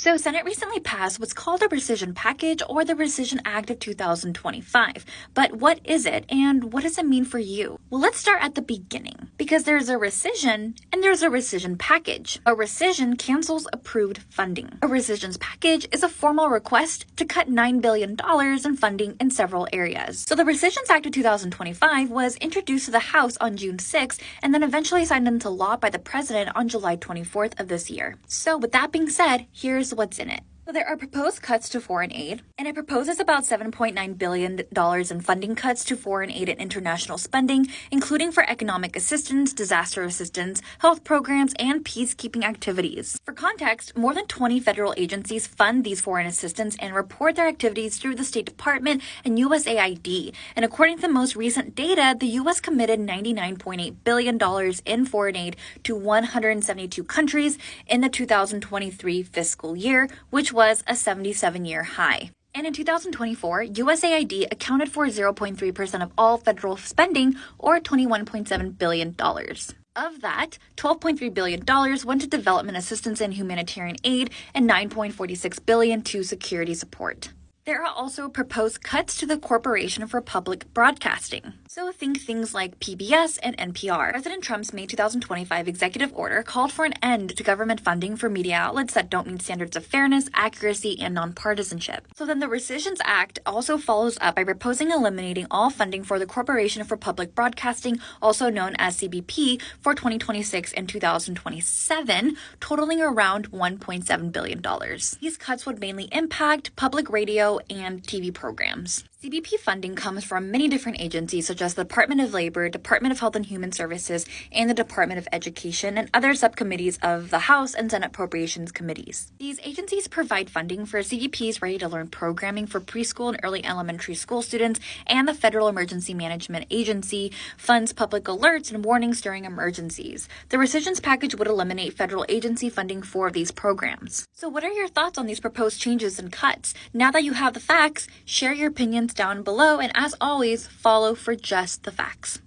So Senate recently passed what's called a rescission package or the Rescission Act of 2025. But what is it and what does it mean for you? Well, let's start at the beginning because there's a rescission and there's a rescission package. A rescission cancels approved funding. A rescissions package is a formal request to cut $9 billion in funding in several areas. So the Rescissions Act of 2025 was introduced to the House on June 6th and then eventually signed into law by the President on July 24th of this year. So with that being said, here's what's in it. So there are proposed cuts to foreign aid, and it proposes about $7.9 billion in funding cuts to foreign aid and international spending, including for economic assistance, disaster assistance, health programs, and peacekeeping activities. For context, more than 20 federal agencies fund these foreign assistance and report their activities through the State Department and USAID. And according to the most recent data, the U.S. committed $99.8 billion in foreign aid to 172 countries in the 2023 fiscal year, which was a 77-year high. And in 2024, USAID accounted for 0.3% of all federal spending, or $21.7 billion. Of that, $12.3 billion went to development assistance and humanitarian aid, and $9.46 billion to security support. There are also proposed cuts to the Corporation for Public Broadcasting. So think things like PBS and NPR. President Trump's May 2025 executive order called for an end to government funding for media outlets that don't meet standards of fairness, accuracy, and nonpartisanship. So then the Rescissions Act also follows up by proposing eliminating all funding for the Corporation for Public Broadcasting, also known as CBP, for 2026 and 2027, totaling around $1.7 billion. These cuts would mainly impact public radio and TV programs. CBP funding comes from many different agencies such as the Department of Labor, Department of Health and Human Services, and the Department of Education, and other subcommittees of the House and Senate Appropriations Committees. These agencies provide funding for CBP's Ready to Learn programming for preschool and early elementary school students, and the Federal Emergency Management Agency funds public alerts and warnings during emergencies. The rescissions package would eliminate federal agency funding for these programs. So what are your thoughts on these proposed changes and cuts? Now that you have the facts, share your opinions down below, and as always, follow for just the facts.